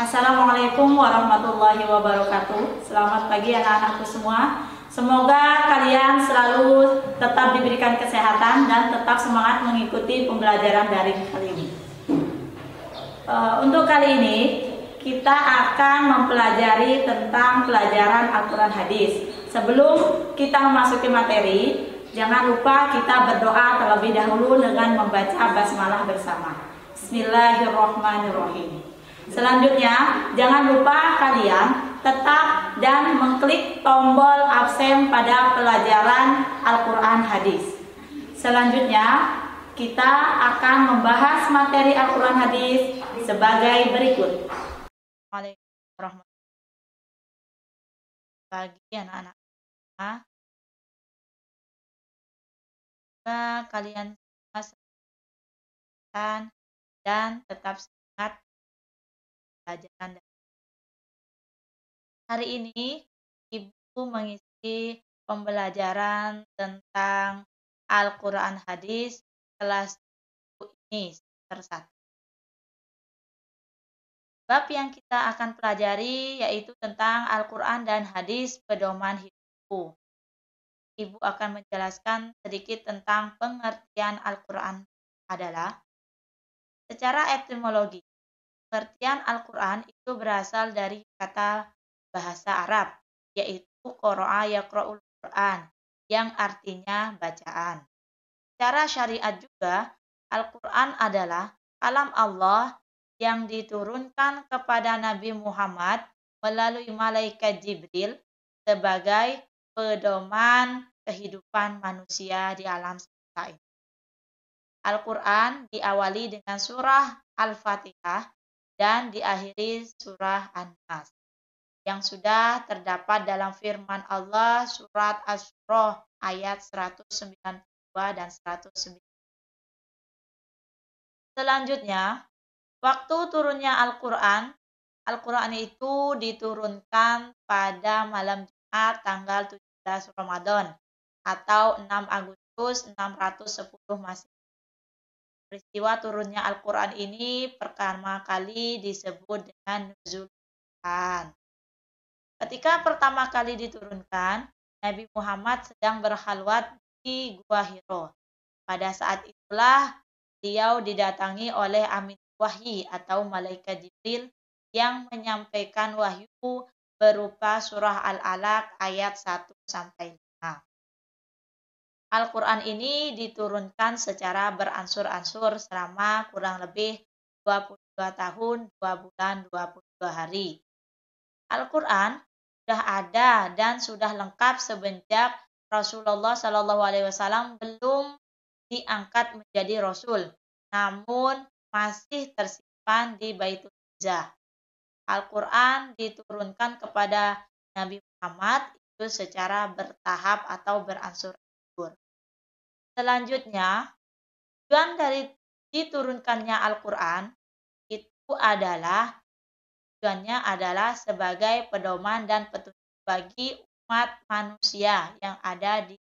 Assalamualaikum warahmatullahi wabarakatuh. Selamat pagi anak-anakku semua. Semoga kalian selalu tetap diberikan kesehatan dan tetap semangat mengikuti pembelajaran daring kali ini. Untuk kali ini kita akan mempelajari tentang pelajaran Al-Quran Hadis. Sebelum kita memasuki materi, jangan lupa kita berdoa terlebih dahulu dengan membaca basmalah bersama. Bismillahirrahmanirrahim. Selanjutnya, jangan lupa kalian tetap dan mengklik tombol absen pada pelajaran Al-Quran Hadis. Selanjutnya, kita akan membahas materi Al-Quran Hadis sebagai berikut. Waalaikumsalam bagi anak-anak. Semoga kalian semua sehat dan tetap semangat pelajaran. Hari ini Ibu mengisi pembelajaran tentang Al-Quran Hadis kelas ini semester 1. Bab yang kita akan pelajari yaitu tentang Al-Quran dan Hadis pedoman hidupku. Ibu akan menjelaskan sedikit tentang pengertian Al-Quran adalah secara etimologi. Pengertian Al-Quran itu berasal dari kata bahasa Arab, yaitu qara'a yaqra'ul Quran, yang artinya bacaan. Secara syariat juga, Al-Quran adalah kalam Allah yang diturunkan kepada Nabi Muhammad melalui malaikat Jibril sebagai pedoman kehidupan manusia di alam semesta ini. Al-Quran diawali dengan surah Al-Fatihah dan diakhiri surah An-Nas yang sudah terdapat dalam firman Allah surat Asy-Syura ayat 192 dan 109. Selanjutnya, waktu turunnya Al-Quran itu diturunkan pada malam Jumat tanggal 17 Ramadan atau 6 Agustus 610 Masehi. Peristiwa turunnya Al-Quran ini pertama kali disebut dengan Nuzul Quran. Ketika pertama kali diturunkan, Nabi Muhammad sedang berkhalwat di Gua Hiro. Pada saat itulah beliau didatangi oleh Amin Wahyi atau Malaikat Jibril yang menyampaikan wahyu berupa surah Al-Alaq ayat 1-5. Al-Quran ini diturunkan secara beransur-ansur selama kurang lebih 22 tahun, 2 bulan, 22 hari. Al-Quran sudah ada dan sudah lengkap semenjak Rasulullah SAW belum diangkat menjadi Rasul, namun masih tersimpan di Baitul Izzah. Al-Quran diturunkan kepada Nabi Muhammad itu secara bertahap atau beransur-ansur. Selanjutnya, tujuan dari diturunkannya Al-Quran itu adalah sebagai pedoman dan petunjuk bagi umat manusia yang ada di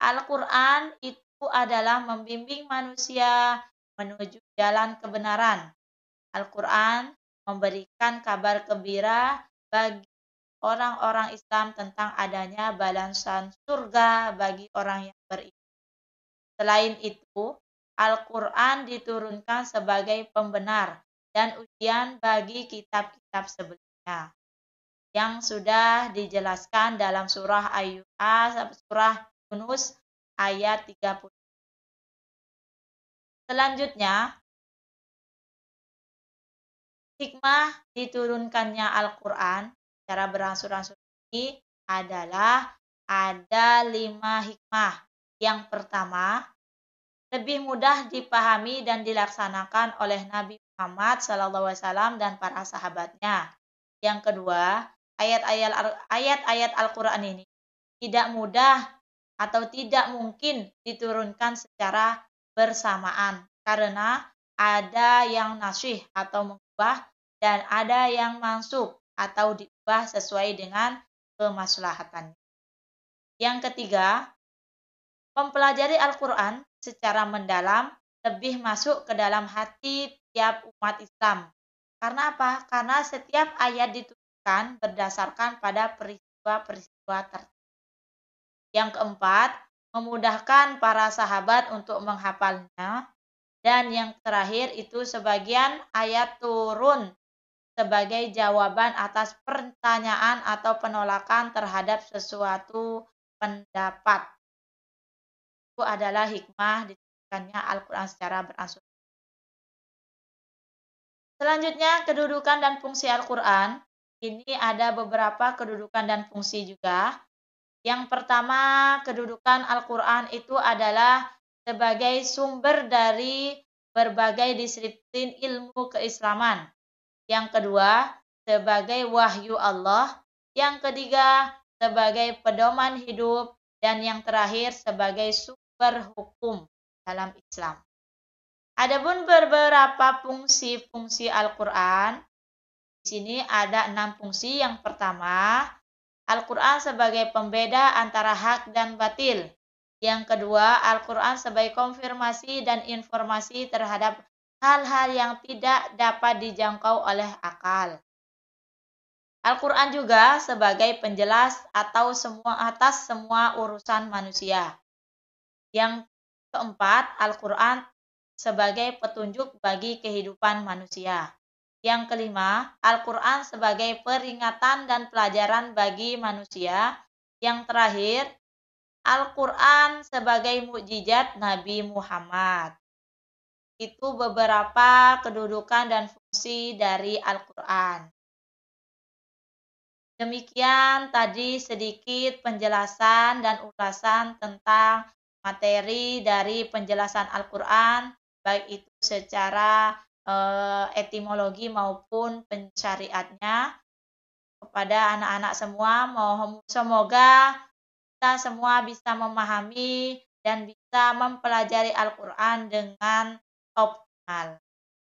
Al-Quran itu adalah membimbing manusia menuju jalan kebenaran. Al-Quran memberikan kabar gembira bagi orang-orang Islam tentang adanya balasan surga bagi orang yang beriman. Selain itu, Al-Quran diturunkan sebagai pembenar dan ujian bagi kitab-kitab sebelumnya yang sudah dijelaskan dalam surah Yunus ayat 30. Selanjutnya, hikmah diturunkannya Al-Quran secara beransur-ansur ini adalah ada 5 hikmah. Yang pertama, lebih mudah dipahami dan dilaksanakan oleh Nabi Muhammad SAW dan para sahabatnya. Yang kedua, ayat-ayat Al-Quran ini tidak mudah atau tidak mungkin diturunkan secara bersamaan karena ada yang nasyih atau mengubah dan ada yang mansukh atau diubah sesuai dengan kemaslahatannya. Yang ketiga, mempelajari Al-Quran secara mendalam lebih masuk ke dalam hati tiap umat Islam Karena apa? Karena setiap ayat diturunkan berdasarkan pada peristiwa-peristiwa tertentu. Yang keempat, memudahkan para sahabat untuk menghafalnya. Dan yang terakhir itu sebagian ayat turun sebagai jawaban atas pertanyaan atau penolakan terhadap sesuatu pendapat. Itu adalah hikmah diturunkannya Al-Quran secara beransur. Selanjutnya, kedudukan dan fungsi Al-Quran. Ini ada beberapa kedudukan dan fungsi juga. Yang pertama, kedudukan Al-Quran itu adalah sebagai sumber dari berbagai disiplin ilmu keislaman. Yang kedua, sebagai wahyu Allah. Yang ketiga, sebagai pedoman hidup. Dan yang terakhir, sebagai sumber hukum dalam Islam. Adapun beberapa fungsi-fungsi Al-Quran, di sini ada 6 fungsi. Yang pertama, Al-Quran sebagai pembeda antara hak dan batil. Yang kedua, Al-Quran sebagai konfirmasi dan informasi terhadap hal-hal yang tidak dapat dijangkau oleh akal. Al-Quran juga sebagai penjelas atau atas semua urusan manusia. Yang keempat, Al-Quran sebagai petunjuk bagi kehidupan manusia. Yang kelima, Al-Quran sebagai peringatan dan pelajaran bagi manusia. Yang terakhir, Al-Quran sebagai mukjizat Nabi Muhammad. Itu beberapa kedudukan dan fungsi dari Al-Quran. Demikian tadi sedikit penjelasan dan ulasan tentang materi dari penjelasan Al-Quran, baik itu secara etimologi maupun pensyariatnya kepada anak-anak semua. Semoga kita semua bisa memahami dan bisa mempelajari Al-Quran dengan optimal.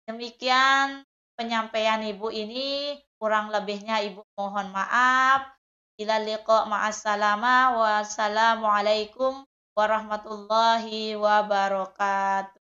Demikian penyampaian Ibu ini, kurang lebihnya Ibu mohon maaf. Ila liqa ma'assalama wassalamualaikum warahmatullahi wabarakatuh.